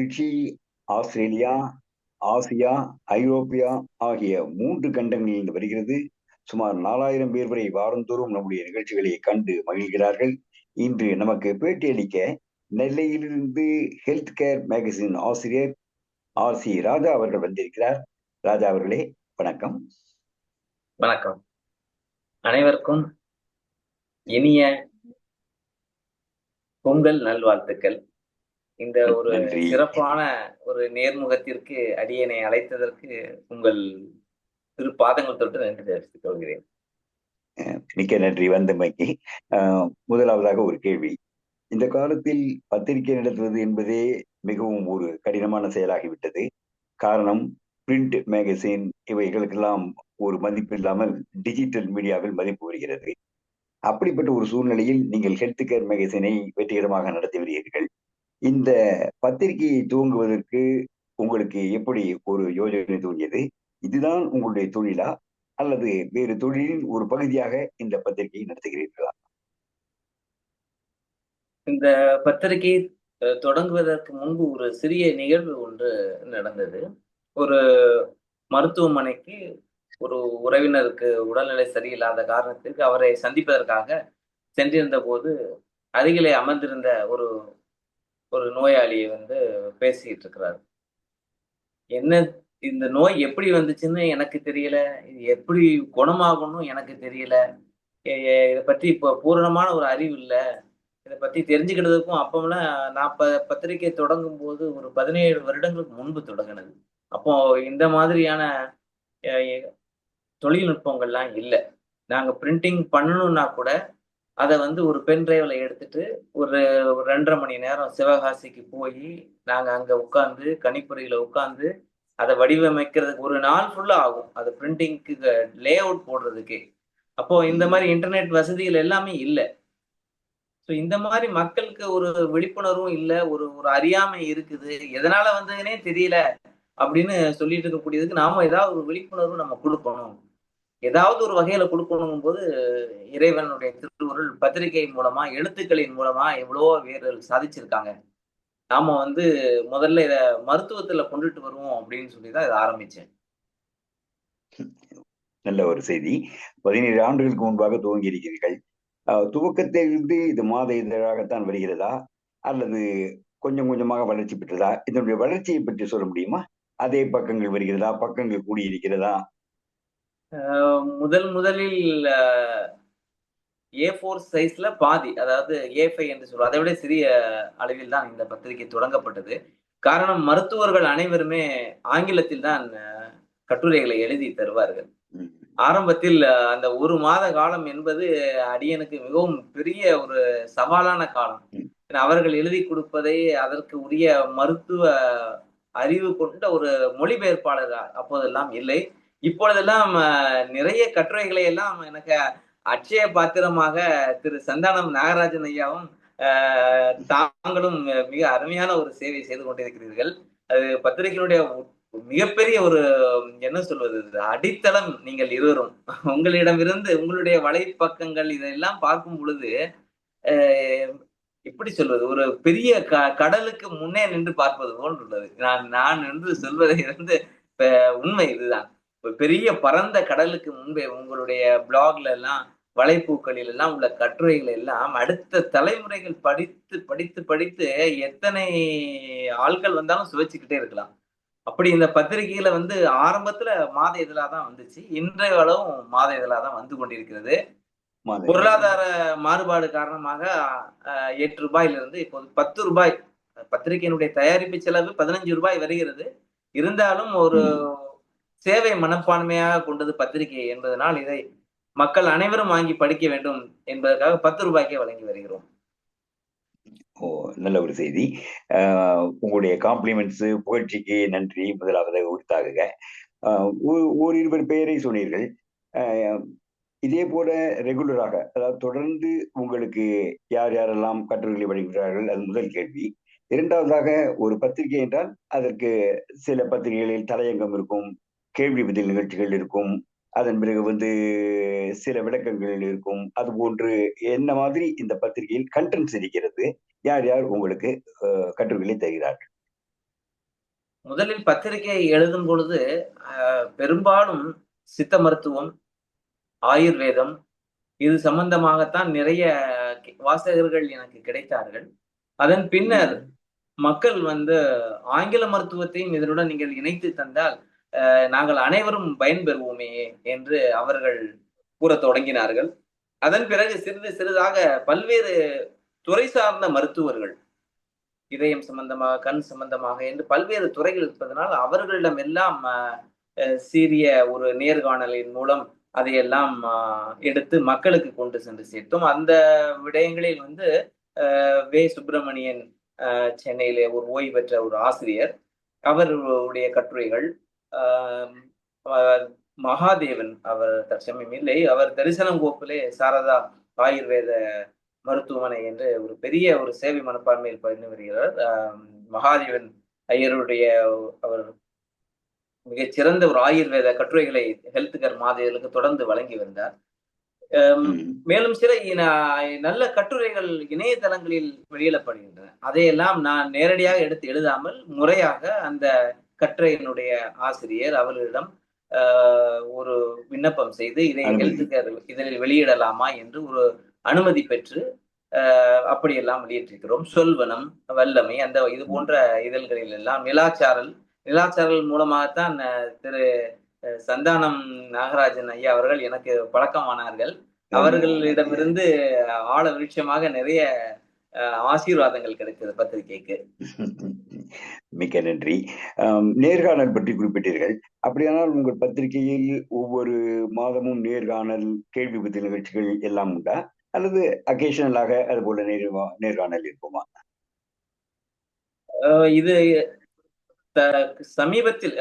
நிகழ்ச்சி Australia, Asia, ஐரோப்பியா ஆகிய 3 கண்டங்களிலிருந்து வருகிறது. சுமார் 4000 பேர் வரை வாரந்தோறும் நம்முடைய நிகழ்ச்சிகளை கண்டு மகிழ்கிறார்கள். இன்று நமக்கு பேட்டியளிக்க நெல்லையிலிருந்து ஹெல்த் கேர் மேகசின் ஆசிரியர் ஆர்.சி. ராஜா அவர்கள் வந்திருக்கிறார். ராஜா அவர்களே, வணக்கம். வணக்கம். அனைவருக்கும் இனிய பொங்கல் நல்வாழ்த்துக்கள். இந்த ஒரு நன்றி. சிறப்பான ஒரு நேர்முகத்திற்கு அடியேனை அழைத்ததற்கு உங்கள் திரு பாதங்கள் தொட்டு நன்றி தெரிவித்துக் கொள்கிறேன். மிக்க நன்றி வந்தமைக்கு. முதலாவதாக ஒரு கேள்வி. இந்த காலத்தில் பத்திரிகை நடத்துவது என்பதே மிகவும் ஒரு கடினமான செயலாகிவிட்டது. காரணம், பிரிண்ட் மேகசின் இவைகளுக்கெல்லாம் ஒரு மதிப்பு இல்லாமல் டிஜிட்டல் மீடியாவில் மதிப்பு வருகிறது. அப்படிப்பட்ட ஒரு சூழ்நிலையில் நீங்கள் ஹெல்த் கேர் மேகசினை வெற்றிகரமாக நடத்தி வருகிறீர்கள். இந்த பத்திரிகையை துவங்குவதற்கு உங்களுக்கு எப்படி ஒரு யோஜனை தோன்றியது? இதுதான் உங்களுடைய தொழிலா அல்லது வேறு தொழிலின் ஒரு பகுதியாக இந்த பத்திரிகையை நடத்துகிறீர்களா? இந்த பத்திரிகை தொடங்குவதற்கு முன்பு ஒரு சிறிய நிகழ்வு ஒன்று நடந்தது. ஒரு மருத்துவமனைக்கு ஒரு உறவினருக்கு உடல்நிலை சரியில்லாத காரணத்திற்கு அவரை சந்திப்பதற்காக சென்றிருந்த போது, அருகிலே அமர்ந்திருந்த ஒரு ஒரு நோயாளி பேசிட்டு இருக்கிறார். என்ன இந்த நோய் எப்படி வந்துச்சுன்னு எனக்கு தெரியல. இது எப்படி குணமாகும்னு எனக்கு தெரியல. இத பத்தி இப்போ பூரணமான ஒரு அறிவு இல்ல. இத பத்தி தெரிஞ்சுக்கிட்டதுக்கும் அப்போலாம் நான் பத்திரிக்கை தொடங்கும்போது ஒரு 17 வருடங்களுக்கு முன்பு தொடங்குனது. அப்போ இந்த மாதிரியான அ எ தொழில்நுட்பங்கள்லாம் இல்ல. நாங்க பிரிண்டிங் பண்ணணும்னா கூட, அத ஒரு பென் டிரைவ்ல எடுத்துட்டு ஒரு 2 1/2 மணி நேரம் சிவகாசிக்கு போயி, நாங்க அங்க உட்கார்ந்து கணிப்பொறியில உட்கார்ந்து அத வடிவமைக்கிறதுக்கு ஒரு நாள் ஃபுல்லா ஆகும். அது பிரிண்டிங்க்கு லே அவுட் போடுறதுக்கே. அப்போ இந்த மாரி இன்டர்நெட் வசதிகள் எல்லாமே இல்ல. ஸோ இந்த மாரி மக்களுக்கு ஒரு விழிப்புணர்வும் இல்ல. ஒரு ஒரு அறியாமை இருக்குது. எதனால வந்ததுன்னே தெரியல. அப்படின்னு சொல்லிட்டு இருக்கக்கூடியதுக்கு நாம ஏதாவது ஒரு விழிப்புணர்வு நம்ம குடுக்கணும். ஏதாவது ஒரு வகையில குடுக்கணுங்கும்போது, இறைவனுடைய திருவருள் பத்திரிகை மூலமா, எழுத்துக்களின் மூலமா எவ்வளவோ பேர்கள் சாதிச்சிருக்காங்க. நாம முதல்ல இத மருத்துவத்துல கொண்டுட்டு வருவோம் அப்படின்னு சொல்லி தான் இத ஆரம்பிச்சேன். நல்ல ஒரு செய்தி. 17 ஆண்டுகளுக்கு முன்பாக துவங்கி இருக்கிறீர்கள். துவக்கத்திலிருந்து இது மாத இதழாகத்தான் வருகிறதா அல்லது கொஞ்சம் கொஞ்சமாக வளர்ச்சி பெற்றதா? இதனுடைய வளர்ச்சியை பற்றி சொல்ல முடியுமா? அதே பக்கங்கள் வருகிறதா, பக்கங்கள் கூடியிருக்கிறதா? முதலில் A4 சைஸ்ல பாதி. அதாவது A5 என்று சொல்லுவோம். அதை விட சிறிய அளவில் தான் இந்த பத்திரிகை தொடங்கப்பட்டது. காரணம், மருத்துவர்கள் அனைவருமே ஆங்கிலத்தில் தான் கட்டுரைகளை எழுதி தருவார்கள். ம். ஆரம்பத்தில் அந்த 1 மாத காலம் என்பது அடியனுக்கு மிகவும் பெரிய ஒரு சவாலான காலம். ம். ஏன்னா அவர்கள் எழுதிக் கொடுப்பதை அதற்கு உரிய மருத்துவ அறிவு கொண்ட ஒரு மொழிபெயர்ப்பாளர் அப்போதெல்லாம் இல்லை. இப்பொழுதெல்லாம் நிறைய கட்டுரைகளை எல்லாம் எனக்கு அட்சய பாத்திரமாக திரு சந்தானம் நாகராஜன் ஐயாவும், தாங்களும் மிக அருமையான ஒரு சேவை செய்து கொண்டிருக்கிறீர்கள். அது பத்திரிகையினுடைய மிகப்பெரிய ஒரு என்ன சொல்வது, அடித்தளம் நீங்கள் இருவரும். உங்களிடமிருந்து உங்களுடைய வலைப்பக்கங்கள் இதெல்லாம் பார்க்கும் பொழுது, அ எப்படி சொல்வது? ஒரு பெரிய கடலுக்கு முன்னே நின்று பார்ப்பது போன்று உள்ளது. நான் நான் என்று சொல்வதை இப்ப உண்மை இதுதான். ஒரு பெரிய பரந்த கடலுக்கு முன்பே உங்களுடைய பிளாக்ல எல்லாம், வலைப்பூக்களில் எல்லாம் உள்ள கட்டுரைகள் எல்லாம் அடுத்த தலைமுறைகள் படித்து, படித்து, படித்து எத்தனை ஆட்கள் வந்தாலும் சுவைச்சுக்கிட்டே இருக்கலாம். அப்படி இந்த பத்திரிகையில ஆரம்பத்துல மாத இதழா தான் வந்துச்சு. இன்றைய அளவும் மாத இதழா தான் வந்து கொண்டிருக்கிறது. மாதிரி. பொருளாதார மாறுபாடு காரணமாக ரூ. 8 இப்போது ரூ. 10. பத்திரிகையினுடைய தயாரிப்பு செலவு ரூ. 15 வருகிறது. இருந்தாலும் ஒரு ம். சேவை மனப்பான்மையாக கொண்டது பத்திரிகை என்பதனால், இதை மக்கள் அனைவரும் வாங்கி படிக்க வேண்டும் என்பதற்காக ரூ. 10க்கே வழங்கி வருகிறோம். ஓ! நல்ல ஒரு செய்தி. உங்களுடைய காம்ப்ளிமெண்ட்ஸ், புகழ்ச்சிக்கு நன்றி. முதலாவது உரித்தாகுக. அ ஓ ஓரிருவர் பெயரை சொன்னீர்கள். அ இதே போல ரெகுலராக, அதாவது தொடர்ந்து உங்களுக்கு யார் யாரெல்லாம் கட்டுரைகளை வழங்குகிறார்கள்? அது முதல் கேள்வி. 2வதாக, ஒரு பத்திரிகை என்றால் அதற்கு சில பத்திரிகைகளில் தலையங்கம் இருக்கும், கேள்வி பதில் நிகழ்ச்சிகள் இருக்கும், அதன் பிறகு சில விளக்கங்கள் இருக்கும். அதுபோன்று என்ன மாதிரி இந்த பத்திரிகையில் கன்டென்ட்ஸ் இருக்கிறது? யார் யார் உங்களுக்கு கட்டுரைகளை தருகிறார்கள்? முதலில் பத்திரிகை எழுதும் பொழுது பெரும்பாலும் சித்த மருத்துவம், ஆயுர்வேதம் இது சம்பந்தமாகத்தான் நிறைய வாசகர்கள் எனக்கு கிடைத்தார்கள். அதன் பின்னர் மக்கள் ஆங்கில மருத்துவத்தையும் இதனுடன் நீங்கள் இணைத்து தந்தால் நாங்கள் அனைவரும் பயன்பெறுவோமே என்று அவர்கள் கூறத் தொடங்கினார்கள். அதன் பிறகு சிறிது சிறிதாக பல்வேறு துறை சார்ந்த மருத்துவர்கள், இதயம் சம்பந்தமாக, கண் சம்பந்தமாக என்று பல்வேறு துறைகள் இருப்பதனால் அவர்களிடம் எல்லாம் சீரிய ஒரு நேர்காணலின் மூலம் அதையெல்லாம் எடுத்து மக்களுக்கு கொண்டு சென்று சேர்த்தோம். அந்த விடயங்களில் வே. சுப்பிரமணியன் சென்னையிலே ஒரு ஓய்வு பெற்ற ஒரு ஆசிரியர், அவருடைய கட்டுரைகள், மகாதேவன் அவர் தற்சமயம் இல்லை, அவர் தரிசனம் கோப்பிலே சாரதா ஆயுர்வேத மருத்துவமனை என்று ஒரு பெரிய ஒரு சேவை மனப்பான்மையில் பயின்று வருகிறார். மகாதேவன் ஐயருடைய அவர் மிகச்சிறந்த ஒரு ஆயுர்வேத கட்டுரைகளை ஹெல்த் கேர் மாதிரிகளுக்கு தொடர்ந்து வழங்கி வந்தார். மேலும் சில நல்ல கட்டுரைகள் இணையதளங்களில் வெளியிடப்படுகின்றன. அதையெல்லாம் நான் நேரடியாக எடுத்து எழுதாமல் முறையாக அந்த கட்டுரையினுடைய ஆசிரியர் அவர்களிடம் ஒரு விண்ணப்பம் செய்து இதை ஹெல்த் கேர் இதழில் வெளியிடலாமா என்று ஒரு அனுமதி பெற்று அப்படியெல்லாம் வெளியிட்டிருக்கிறோம். சொல்வனம், வல்லமை அந்த இது போன்ற இதழ்களில் எல்லாம் நிலாச்சாரல் மூலமாகத்தான் திரு சந்தானம் நாகராஜன் ஐயா அவர்கள் எனக்கு பழக்கமானார்கள். அவர்களிடமிருந்து ஆழ விருட்சமாக நிறைய ஆசீர்வாதங்கள் கிடைத்தது பத்திரிகைக்கு. மிக்க நன்றி. நேர்காணல் பற்றி குறிப்பிட்டீர்கள். அப்படியானால் உங்கள் பத்திரிகையில் ஒவ்வொரு மாதமும் நேர்காணல், கேள்வி பதில் நிகழ்ச்சிகள் எல்லாம் உண்டா, அல்லது அக்கேஷனலாக அது போல நேர்காணல் இருக்குமா? இது சமீபத்தில்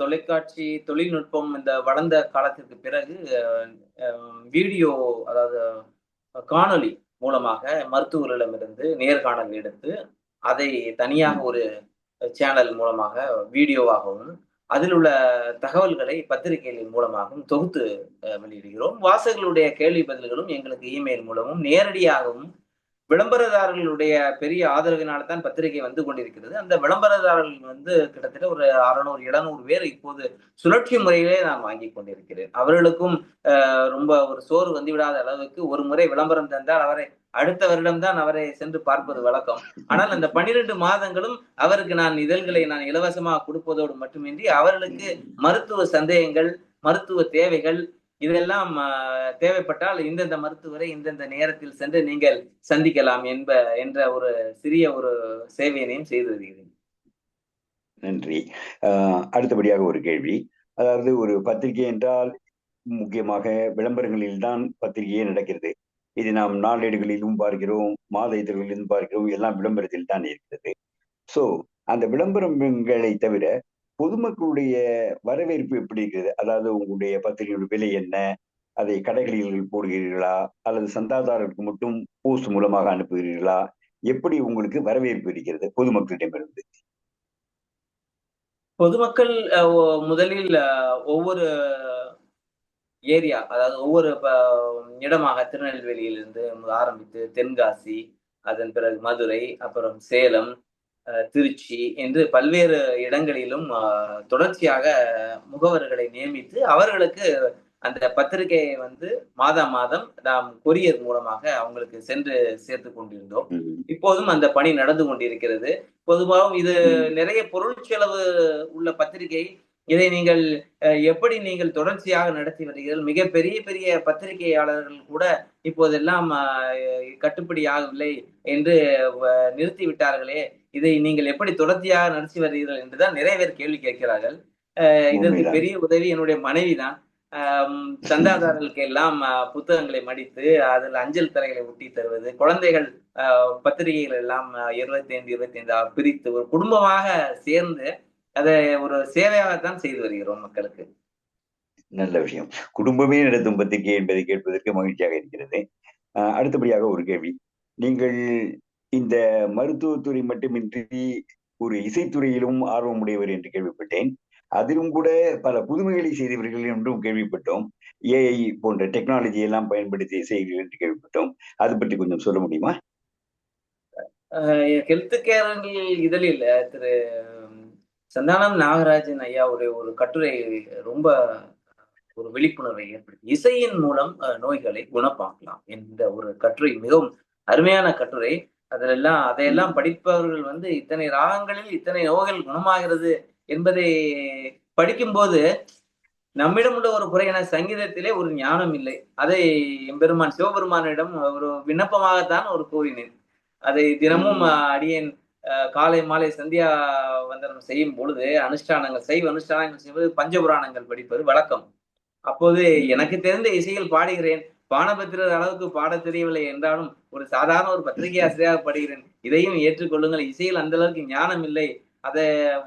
தொலைக்காட்சி தொழில்நுட்பம் இந்த வளர்ந்த காலத்திற்கு பிறகு வீடியோ, அதாவது காணொளி மூலமாக மருத்துவர்களிடமிருந்து நேர்காணல் எடுத்து அதை தனியாக ஒரு சேனல் மூலமாக வீடியோவாகவும் அதில் உள்ள தகவல்களை பத்திரிகைகளின் மூலமாகவும் தொகுத்து வெளியிடுகிறோம். வாசகர்களுடைய கேள்வி பதில்களும் எங்களுக்கு இமெயில் மூலமும் நேரடியாகவும் விளம்பரதாரர்களுடைய பெரிய ஆதரவினால்தான் பத்திரிகை வந்து கொண்டிருக்கிறது. அந்த விளம்பரதாரர்கள் கிட்டத்தட்ட ஒரு 600 700 பேர் இப்போது சுழற்சி முறையிலே நான் வாங்கி கொண்டிருக்கிறேன். அவர்களுக்கும் ரொம்ப ஒரு சோறு வந்துவிடாத அளவுக்கு ஒரு முறை விளம்பரம் தந்தால் அவரை அடுத்த வருடம்தான் அவரை சென்று பார்ப்பது வழக்கம். ஆனால் அந்த 12 மாதங்களும் அவருக்கு நான் இதழ்களை நான் இலவசமாக கொடுப்பதோடு மட்டுமின்றி அவர்களுக்கு மருத்துவ சந்தேகங்கள், மருத்துவ தேவைகள் இதெல்லாம் தேவைப்பட்டால் இந்தந்த மருத்துவரை இந்தந்த நேரத்தில் சென்று நீங்கள் சந்திக்கலாம் என்ற ஒரு சிறிய ஒரு சேவையினையும் செய்து வருகிறேன். நன்றி. அடுத்தபடியாக ஒரு கேள்வி. அதாவது ஒரு பத்திரிகை என்றால் முக்கியமாக விளம்பரங்களில் தான் பத்திரிகையே நடக்கிறது. இது நாம் நாளேடுகளிலும் பார்க்கிறோம், மாத இதழ்களிலும் பார்க்கிறோம், எல்லாம் விளம்பரத்தில் தான் இருக்கிறது. சோ அந்த விளம்பரங்களை தவிர பொதுமக்களுடைய வரவேற்பு எப்படி இருக்கிறது? அதாவது உங்களுடைய பத்திரிகையோட விலை என்ன? அதை கடைகளில் போடுகிறீர்களா, அல்லது சந்தாதாரருக்கு மட்டும் போஸ்ட் மூலமாக அனுப்புகிறீர்களா? எப்படி உங்களுக்கு வரவேற்பு இருக்கிறது பொதுமக்களிடமிருந்து? பொதுமக்கள் முதலில் ஒவ்வொரு ஏரியா, அதாவது ஒவ்வொரு இடமாக திருநெல்வேலியிலிருந்து ஆரம்பித்து தென்காசி, அதன் பிறகு மதுரை, அப்புறம் சேலம், திருச்சி என்று பல்வேறு இடங்களிலும் தொடர்ச்சியாக முகவர்களை நியமித்து அவர்களுக்கு அந்த பத்திரிகையை மாதம் நாம் கொரியர் மூலமாக அவங்களுக்கு சென்று சேர்த்து கொண்டிருந்தோம். இப்போதும் அந்த பணி நடந்து கொண்டிருக்கிறது. பொதுவாகவும் இது நிறைய பொருள் செலவு உள்ள பத்திரிகை. இதை நீங்கள் எப்படி நீங்கள் தொடர்ச்சியாக நடத்தி வருகிறீர்கள்? மிக பெரிய பெரிய பத்திரிகையாளர்கள் கூட இப்போதெல்லாம் கட்டுப்படி ஆகவில்லை என்று நிறுத்தி விட்டார்களே, இதை நீங்கள் எப்படி தொடர்ச்சியாக நடத்தி வருகிறீர்கள் என்றுதான் நிறைய பேர் கேள்வி கேட்கிறார்கள். இதற்கு பெரிய உதவி என்னுடைய மனைவிதான். சந்தாதாரர்களுக்கு எல்லாம் புத்தகங்களை மடித்து அதில் அஞ்சல் தலைகளை ஒட்டி தருவது, குழந்தைகள் பத்திரிகைகள் எல்லாம் 25 பிரித்து ஒரு குடும்பமாக சேர்ந்து அதை ஒரு சேவையாகத்தான் செய்து வருகிறோம் மக்களுக்கு. நல்ல விஷயம். குடும்பமே நடத்தும் பத்திரிகை என்பதை கேட்பதற்கு மகிழ்ச்சியாக இருக்கிறது. அடுத்தபடியாக ஒரு கேள்வி. நீங்கள் இந்த மருத்துவத்துறை மட்டுமின்றி ஒரு இசைத்துறையிலும் ஆர்வமுடையவர் என்று கேள்விப்பட்டேன். அதிலும் கூட பல புதுமைகளை செய்தவர்கள் என்றும் கேள்விப்பட்டோம். ஏஐ போன்ற டெக்னாலஜி எல்லாம் பயன்படுத்தி செய்கிறீர்கள் என்று கேள்விப்பட்டோம். அது பற்றி கொஞ்சம் சொல்ல முடியுமா? ஹெல்த் கேர் இதழில் திரு சந்தானம் நாகராஜன் ஐயாவுடைய ஒரு கட்டுரை ரொம்ப ஒரு விழிப்புணர்வை ஏற்படுத்தி இசையின் மூலம் நோய்களை குணப்பாக்கலாம் என்ற ஒரு கட்டுரை மிகவும் அருமையான கட்டுரை. அதையெல்லாம் ம், படிப்பவர்கள் வந்து இத்தனை ராகங்களில் இத்தனை நோய்கள் குணமாகிறது என்பதை படிக்கும்போது நம்மிடம் உள்ள ஒரு குறை என சங்கீதத்திலே ஒரு ஞானம் இல்லை. அதை எம்பெருமான் சிவபெருமானிடம் ஒரு விண்ணப்பமாகத்தான் ஒரு கூறினேன். அதை தினமும் ம், அடியேன் காலை, மாலை சந்தியா வந்தனம் செய்யும் பொழுது அனுஷ்டானங்கள் சைவ அனுஷ்டானங்கள் செய்வது பஞ்சபுராணங்கள் படிப்பது வழக்கம். அப்போது ம், எனக்கு தெரிந்த இசையில் பாடுகிறேன். பாணபத்திரர் அளவுக்கு பாடத் தெரியவில்லை என்றாலும், ஒரு சாதாரண ஒரு பத்திரிகை ஆசிரியராக பாடுகிறேன். இதையும் ஏற்றுக்கொள்ளுங்கள். இசையில் அந்த அளவுக்கு ஞானம் இல்லை. அத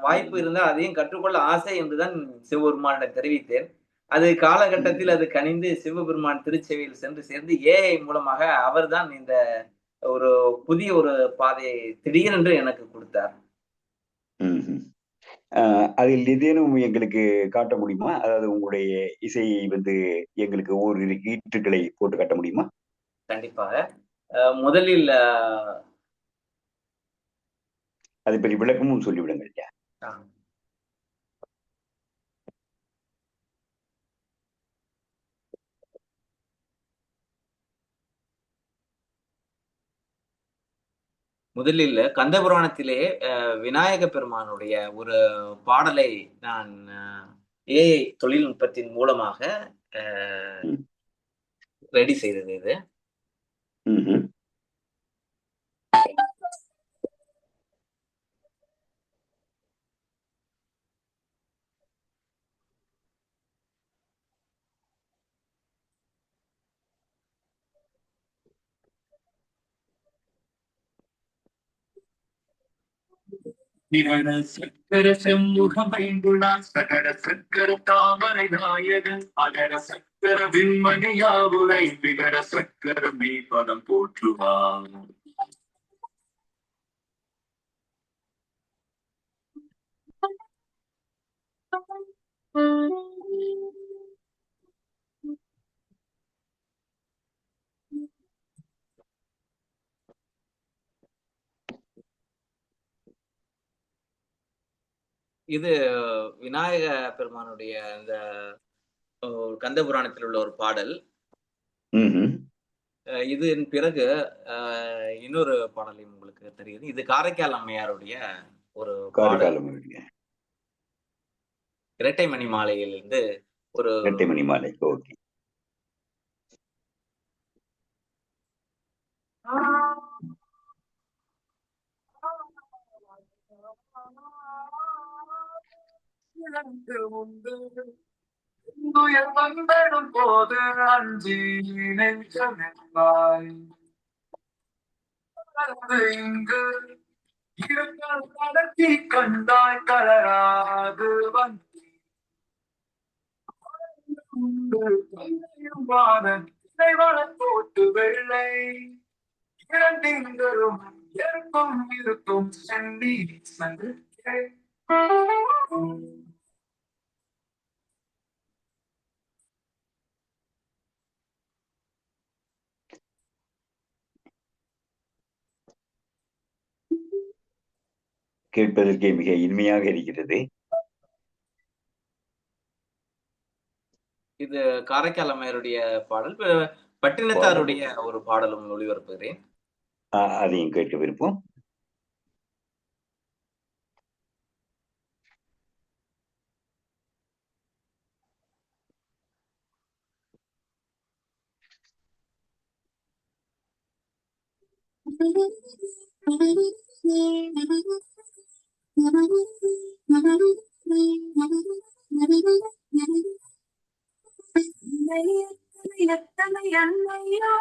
வாய்ப்பு ம், இருந்தால் அதையும் கற்றுக்கொள்ள ஆசை என்றுதான் சிவபெருமானிடம் தெரிவித்தேன். அது ம். காலகட்டத்தில் அது கனிந்து சிவபெருமான் திருச்செவியில் சென்று சேர்ந்து ஏஐ மூலமாக அவர்தான் இந்த ஒரு புதிய ஒரு பாதையை திடீரென்று எனக்கு குடுத்தார். ம்ஹ்ம். அதில் ஏதேனும் எங்களுக்கு காட்ட முடியுமா? அதாவது உங்களுடைய இசையை வந்து எங்களுக்கு ஓரிரு கீற்றுக்களை போட்டு காட்ட முடியுமா? கண்டிப்பாக. முதலில் அதை பற்றி விளக்கமும் சொல்லிவிடுங்கள் ஐயா. அ முதலில் கந்தபுராணத்திலே விநாயக பெருமானுடைய ஒரு பாடலை நான் ஏஐ தொழில்நுட்பத்தின் மூலமாக அ ம். ரெடி செய்தது இது. ம்ஹ்ம். நிகழ சக்கர செம்முகம் ஐந்துளான் சகட சக்கர தாமரை நாயகன் அகர சக்கர விண்மணியாவுரை விகட சக்கர மீபதம் போற்றுவான். இது விநாயக பெருமானுடைய இந்த கந்தபுராணத்தில் உள்ள ஒரு பாடல். ம்ஹ்ம். இதன் பிறகு அ இன்னொரு பாடலையும் உங்களுக்கு தெரியுது. இது காரைக்கால் அம்மையாருடைய ஒரு பாடல். காரைக்கால் அம்மையுடைய இரட்டை மணி மாலையிலிருந்து ஒரு இரட்டை மணி மாலை. ஓகே. எனக்கு உண்டு துயர் வந்திடும் போது அஞ்சி நெஞ்சமென்பாய் மறந்து இங்கு இருக்கால் கடத்தி கண்டாய் கலராது வந்து போட்டு வெள்ளை இரண்டிங்களும் இருக்கும் இருக்கும் சென்னி சந்திக்கை. கேட்பதற்கே மிக இனிமையாக இருக்கிறது. இது காரைக்கால் அம்மையாருடைய பாடல். பாடல். பட்டினத்தாருடைய ஒரு பாடலும் ஒளிபரப்புகிறேன். அதையும் கேட்க விருப்பம். எத்தனை அன்னையோ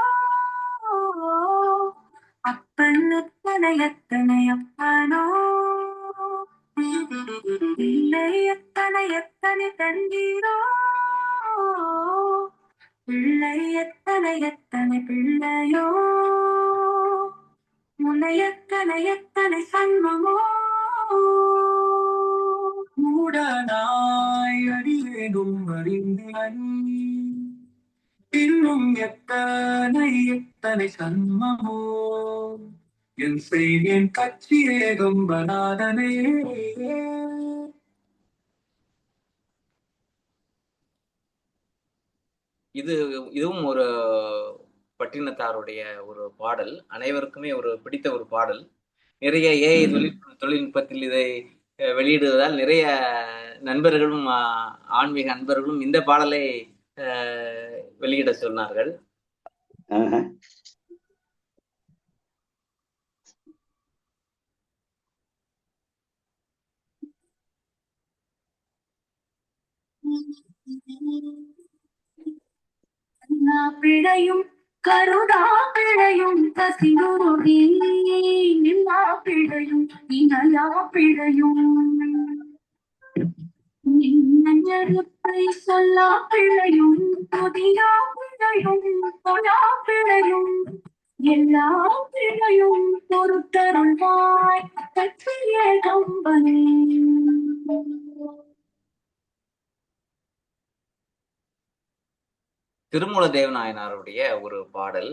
அப்பன் எத்தனை எத்தனை அப்பனோ பிள்ளை எத்தனை எத்தனை தந்தீரோ பிள்ளை எத்தனை எத்தனை பிள்ளையோ உன்னை எத்தனை எத்தனை சன்மமோ மூடனாய் அடியேனும் அறிந்தேன் இன்னும் எத்தனை எத்தனை சன்மமோ என் செய்கேன் கட்சி ஏகம்பநாதனே இதுவும் ஒரு பட்டினத்தாருடைய ஒரு பாடல். அனைவருக்குமே ஒரு பிடித்த ஒரு பாடல். நிறைய ஏஐ தொழில்நுட்பத்தில் இதை வெளியிடுவதால் நிறைய நண்பர்களும் ஆன்மீக நண்பர்களும் இந்த பாடலை வெளியிட சொன்னார்கள். பிழையும் கருடா பிழையும் கசிந்துருகி நில்லா பிழையும் இனலா பிழையும் நெருப்பை சொல்லா பிழையும் புதியா பிழையும் பொலா பிழையும் எல்லா பிழையும் பொறுத்தருள்வாய் கற்றிய கம்பனே. திருமூல தேவநாயனாருடைய ஒரு பாடல்.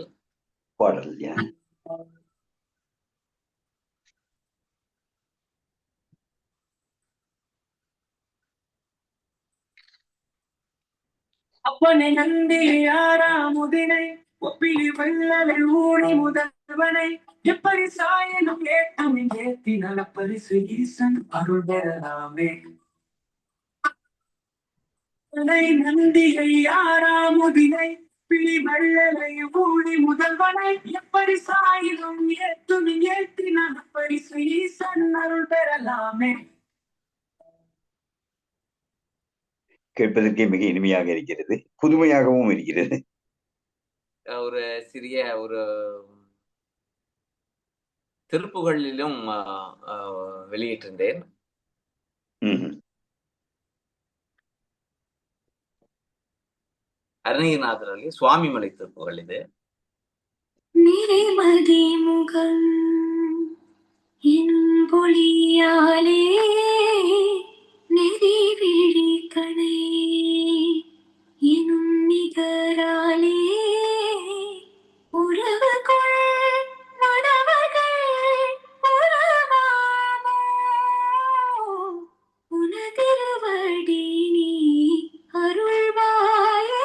அப்பனை நந்தி யாராமுதினை ஒப்பிலி வள்ளலை ஊழி முதல்வனை எப்படி சாயனும் ஏற்றம் ஏற்றி நலப்பரிசு ஈசன் அருள் பெறலாமே. நந்தியை யாராமுதினை பிழி வள்ளலை ஊழி முதல்வனை எப்படி சாயிலும் ஏற்றும் ஏற்றி நலப்பரிசு ஈசன் அருள் பெறலாமே. கேட்பதற்கே மிக இனிமையாக இருக்கிறது, புதுமையாகவும் இருக்கிறது. ஒரு சிறிய ஒரு திருப்புகளிலும் வெளியிட்டிருந்தேன். அருணகிரிநாதர் சுவாமிமலை திருப்புகள் இது. நிறைமதி முகம் என் பொழியாலே நெறி விழி கடை எனும் நிகராலே உறவுகள் மணவர்கள் உறவாமோ உனதிருவடி நீ அருள்வாயே.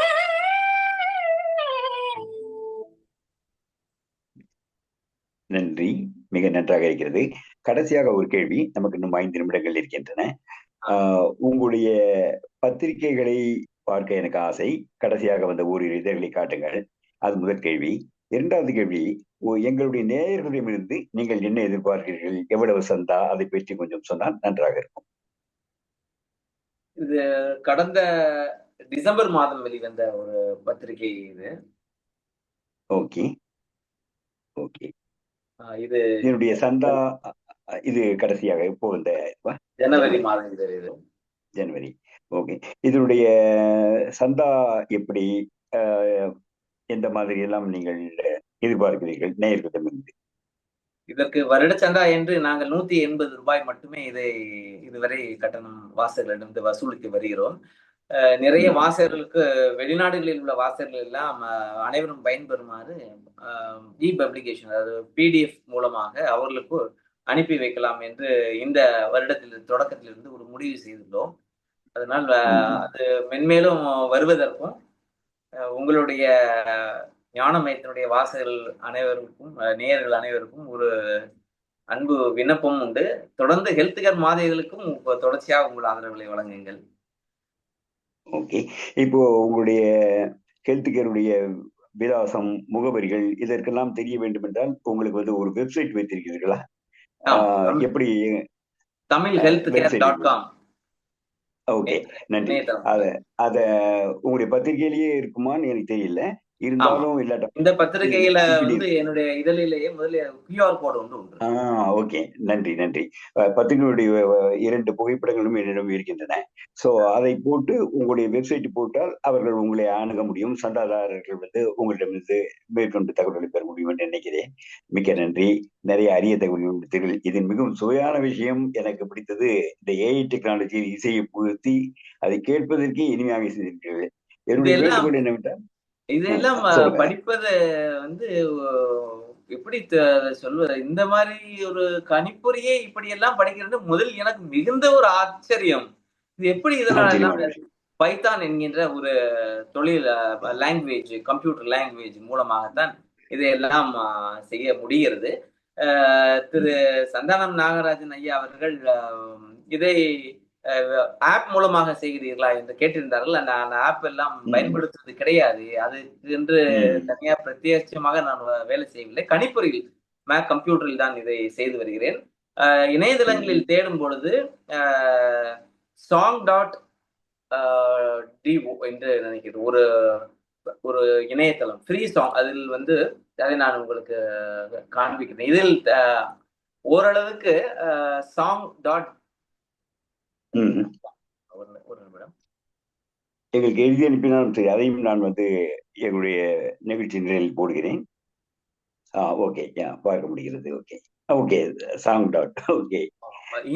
நன்றி, மிக நன்றாக இருக்கிறது. கடைசியாக ஒரு கேள்வி, நமக்கு இன்னும் 5 நிமிடங்கள் இருக்கின்றன. உங்களுடைய பத்திரிகைகளை பார்க்க எனக்கு ஆசை. கடைசியாக வந்த ஓரிரு இதழ்களை காட்டுங்கள், அது முதல் கேள்வி. இரண்டாவது கேள்வி, எங்களுடைய நேயர்களிடமிருந்து நீங்கள் என்ன எதிர்பார்க்கிறீர்கள், எவ்வளவு சந்தா, அதை பற்றி கொஞ்சம் சொன்னால் நன்றாக இருக்கும். இது கடந்த டிசம்பர் மாதம் வெளிவந்த ஒரு பத்திரிகை இது. Okay okay. இது என்னுடைய சந்தா இது கடைசியாக இப்போ வந்த ஜனவரி மாதம் இது. ஜனவரி. ஓகே. இதனுடைய சந்தா எப்படி, எந்த மாதிரி எல்லாம் நீங்கள் எதிர்பார்க்கிறீர்கள் நேயர்களிடமிருந்து? இதற்கு வருட சந்தா என்று நாங்கள் 180 ரூபாய் மட்டுமே இதுவரை கட்டணம் வாசகர்களிடம் வசூலித்து வருகிறோம். நிறைய வாசகர்களுக்கு, வெளிநாடுகளில் உள்ள வாசகர்கள் எல்லாம் அனைவரும் பயன்பெறுமாறு இ பப்ளிகேஷன், அதாவது PDF மூலமாக அவர்களுக்கு அனுப்பி வைக்கலாம் என்று இந்த தொடக்கத்திலிருந்து ஒரு முடிவு செய்துள்ளோம். அதனால் அது மென்மேலும் வருவதற்கும் உங்களுடைய ஞானமயத்தினுடைய வாசகர்கள் அனைவருக்கும், நேயர்கள் அனைவருக்கும் ஒரு அன்பு விண்ணப்பம் உண்டு. தொடர்ந்து ஹெல்த் கேர் மாதிரிகளுக்கும் தொடர்ச்சியாக உங்கள் ஆதரவுகளை வழங்குங்கள். ஓகே. இப்போ உங்களுடைய ஹெல்த் கேருடைய விலாசம், முகவரிகள் இதற்கெல்லாம் தெரிய வேண்டும் என்றால் உங்களுக்கு ஒரு வெப்சைட் வைத்திருக்கிறீர்களா? எப்படி? tamilhealthcare.com. ஓகே, நன்றி. அத உங்களுடைய பத்திரிகையிலேயே இருக்குமான்னு எனக்கு தெரியல, இருந்தாலும் இல்லாட்ட இந்த பத்திரிகையில என்னுடைய இதழிலேயே முதல்ல QR கோடு உண்டு. ஓகே, நன்றி நன்றி. பத்திரிகையுடைய 2 புகைப்படங்களும் என்னிடம் இருக்கின்றன. சோ அதை போட்டு உங்களுடைய வெப்சைட் போட்டால் அவர்கள் உங்களை அணுக முடியும். சந்தாதாரர்கள் உங்களிடமிருந்து மேற்கொண்டு தகவல்களை பெற முடியும் என்று நினைக்கிறேன். மிக்க நன்றி. நிறைய அரிய தகவல்கள். இதன் மிகவும் சுவையான விஷயம் எனக்கு பிடித்தது, இந்த AI டெக்னாலஜியில் இசையை புகுத்தி அதை கேட்பதற்கே இனிமையாக செய்திருக்கிறது. என்னுடைய வேண்டுகோள் என்னவென்றால், இதெல்லாம் படிப்பது எப்படி சொல்வது, இந்த மாதிரி ஒரு கணிப்பொறியே இப்படி எல்லாம் படிக்கிறது முதல் எனக்கு மிகுந்த ஒரு ஆச்சரியம். இது எப்படி இதெல்லாம் பைத்தான் என்கின்ற ஒரு தொழில் லாங்குவேஜ், கம்ப்யூட்டர் லாங்குவேஜ் மூலமாகத்தான் இதையெல்லாம் செய்ய முடிகிறது. திரு சந்தானம் நாகராஜன் ஐயா அவர்கள் இதை ஆப் மூலமாக செய்கிறீர்களா என்று கேட்டிருந்தார்கள். நான் ஆப் எல்லாம் பயன்படுத்துவது கிடையாது. அது என்று தனியா பிரத்யேகமாக நான் வேலை செய்யவில்லை. கணிப்பொறியில் மேக் கம்ப்யூட்டரில் தான் இதை செய்து வருகிறேன். இணையதளங்களில் தேடும் பொழுது song.do என்று நினைக்கிறேன் ஒரு ஒரு இணையதளம் ஃப்ரீ சாங். அதில் அதை நான் உங்களுக்கு காண்பிக்கிறேன். இதில் ஓரளவுக்கு சாங் டாட் ஒரு நிமிடம் எங்களுக்கு எழுதி அனுப்பினாலும் சரி, அதையும் நான் எங்களுடைய நிகழ்ச்சி நிலையில் போடுகிறேன். ஓகே, பார்க்க முடிகிறது. Okay okay, song dot okay.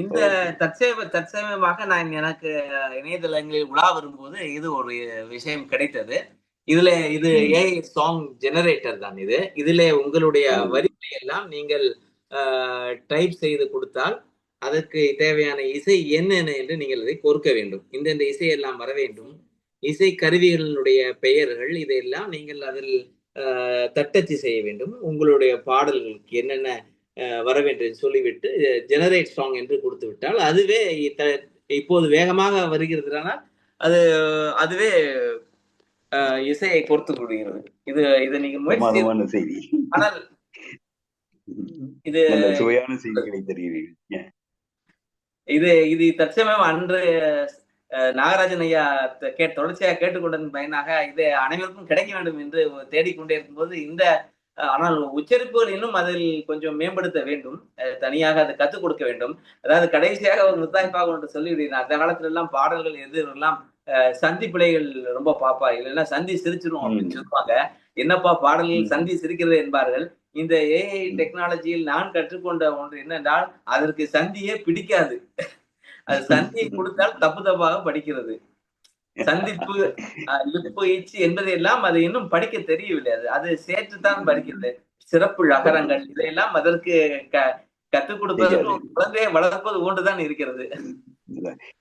இந்த தற்சமயமாக நான் எனக்கு இணையதளங்களில் உலா வரும்போது இது ஒரு விஷயம் கிடைத்தது. இது ஏஐ சாங் ஜெனரேட்டர் தான். இதுல உங்களுடைய வரிகளை எல்லாம் நீங்கள் டைப் செய்து கொடுத்தால் அதற்கு தேவையான இசை என்னென்ன என்று நீங்கள் அதை கொடுக்க வேண்டும். இந்த இசை எல்லாம் வர வேண்டும். இசை கருவிகளுடைய பெயர்கள் இதையெல்லாம் நீங்கள் அதில் தட்டச்சு செய்ய வேண்டும். உங்களுடைய பாடல்களுக்கு என்னென்ன வர வேண்டும் சொல்லிவிட்டு ஜெனரேட் சாங் என்று கொடுத்து விட்டால் அதுவே இப்போது வேகமாக வருகிறதுனால் அதுவே இசையை கொடுத்து கொடுக்கிறது. இது நீங்க முயற்சி, ஆனால் இது சுவையான செய்திகளை தருகிறீர்கள். இது தற்சமயம் அன்று நாகராஜன் ஐயா தொடர்ச்சியாக கேட்டுக்கொண்டதன் பயனாக இது அனைவருக்கும் கிடைக்க வேண்டும் என்று தேடிக்கொண்டே இருக்கும்போது ஆனால் உச்சரிப்புகள் இன்னும் அதில் கொஞ்சம் மேம்படுத்த வேண்டும். தனியாக அதை கத்துக் கொடுக்க வேண்டும். அதாவது கடைசியாக ஒரு முத்தாய்ப்பாக ஒன்று சொல்லிவிடுறேன். அந்த காலத்துல எல்லாம் பாடல்கள் எல்லாம் சந்தி பிழைகள் ரொம்ப பாப்பா, இல்லைன்னா சந்தி சிரிச்சிரும் அப்படின்னு சொல்லுவாங்க. என்னப்பா பாடல்கள் சந்தி சிரிக்கிறது என்பார்கள். இந்த ஏஐ டெக்னாலஜியில் நான் கற்றுக்கொண்ட ஒன்று என்னென்றால் அதற்கு சந்தியே பிடிக்காது. அது சந்தியை கொடுத்தால் தப்பாக படிக்கிறது. சந்திப்பு, இப்பு, இச்சு என்பதையெல்லாம் அது இன்னும் படிக்க தெரியவில்லை. அது சேர்த்துத்தான் படிக்கிறது. சிறப்பு அகரங்கள் இதையெல்லாம் அதற்கு கத்துக் கொடுப்பது குழந்தையை வளர்ப்பது போன்றுதான் இருக்கிறது.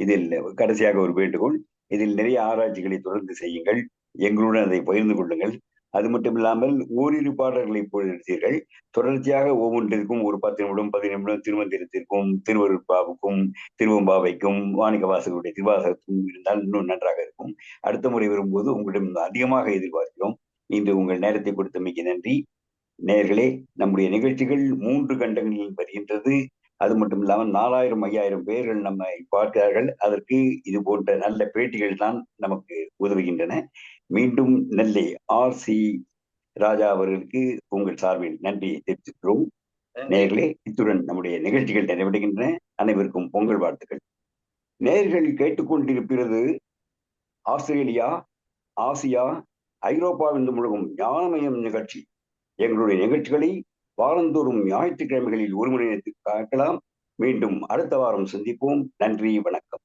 இதில் கடைசியாக ஒரு வேண்டுகோள், இதில் நிறைய ஆராய்ச்சிகளை தொடர்ந்து செய்யுங்கள், எங்களுடன் அதை பகிர்ந்து கொள்ளுங்கள். அது மட்டும் இல்லாமல் ஓரிரு பாடல்களை இப்பொழுது எடுத்தீர்கள். தொடர்ச்சியாக ஒவ்வொன்றிற்கும் ஒரு 10 நிமிடம் 10 நிமிடம் திருமந்திரத்திற்கும் திருவருட்பாவுக்கும் திருவம்பாவைக்கும் வாணிக வாசகருடைய திருவாசகத்துக்கும் இருந்தால் இன்னும் நன்றாக இருக்கும். அடுத்த முறை வரும்போது உங்களிடம் அதிகமாக எதிர்பார்க்கிறோம். இன்று உங்கள் நேரத்தை கொடுத்தமைக்கு நன்றி. நேயர்களே, நம்முடைய நிகழ்ச்சிகள் 3 கண்டங்களில் வருகின்றது. அது மட்டும் இல்லாமல் 4000 5000 பேர்கள் நம்மை பார்க்கிறார்கள். அதற்கு இது போன்ற நல்ல பேட்டிகள் தான் நமக்கு உதவுகின்றன. மீண்டும் நெல்லை RC ராஜா அவர்களுக்கு உங்கள் சார்பில் நன்றியை தெரிவித்துக்கிறோம். நேயர்களே, இத்துடன் நம்முடைய நிகழ்ச்சிகள் நிறைவடைகின்றன. அனைவருக்கும் பொங்கல் வாழ்த்துக்கள். நேயர்கள் கேட்டுக்கொண்டிருக்கிறது ஆஸ்திரேலியா, ஆசியா, ஐரோப்பாவிலிருந்து முழுகும் ஞானமயம் நிகழ்ச்சி. எங்களுடைய நிகழ்ச்சிகளை வாரந்தோறும் ஞாயிற்றுக்கிழமைகளில் ஒரு மணி நேரத்துக்கு பார்க்கலாம். மீண்டும் அடுத்த வாரம் சந்திப்போம். நன்றி, வணக்கம்.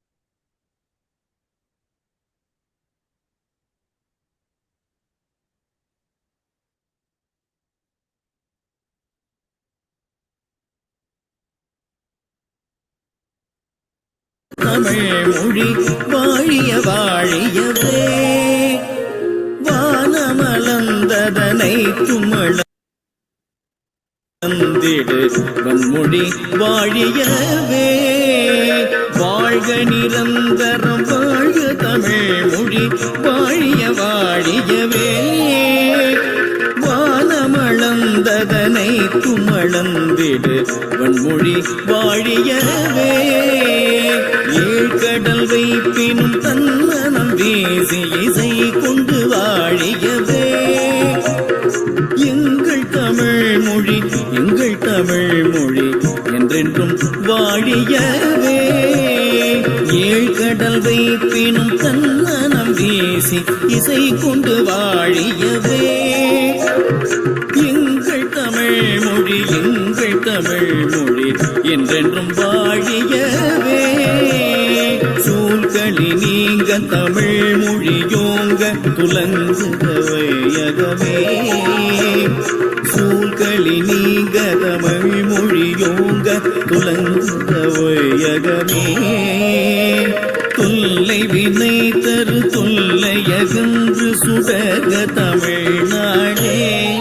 தமிழ் மொழி வாழிய வாழியவே, வானமளந்ததனை தும்மள வன்மொழி வாழியவே, வாழ்க நிரந்தரம் வாழ்க தமிழ் மொழி வாழிய வாழியவே, வானமளந்ததனை தும்மளந்திடு வன்மொழி வாழியவே, ஏழ்கடல் வைப்பினும் தன்னனம் வீசி இசை கொண்டு வாழியவே, எங்கள் தமிழ் மொழி என்றென்றும் வாழியவே, ஏழ்கடல் வைப்பினும் தன்னனம் வீசி இசை கொண்டு வாழியவே, எங்கள் தமிழ் மொழி என்றென்றும் வாழியவே, சூழ்களி நீங்க தமிழ் மொழியோங்க துலங்குக வையகமே, சூழ்களி நீங்க தமிழ் மொழியோங்க துலங்குக வையகமே, தொல்லை வினை தரு தொல்லையகன்று சுடக தமிழ்நாடே.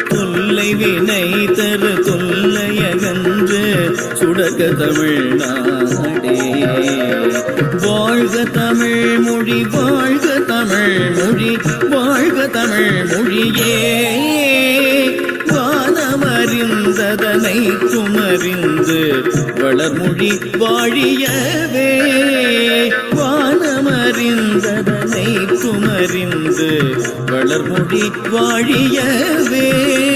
தொல்லை வினை தரு தொல்லையகன்று சுடக தமிழ்நாடே. வாழ்க தமிழ் மொழி, வாழ்க தமிழ் மொழி, வாழ்க தமிழ் மொழியே. வானமறிந்ததனை துமறிந்து வளர்மொழி வாழியவே. வானமறிந்ததனை துமறிந்து வளர்மொழி வாழியவே.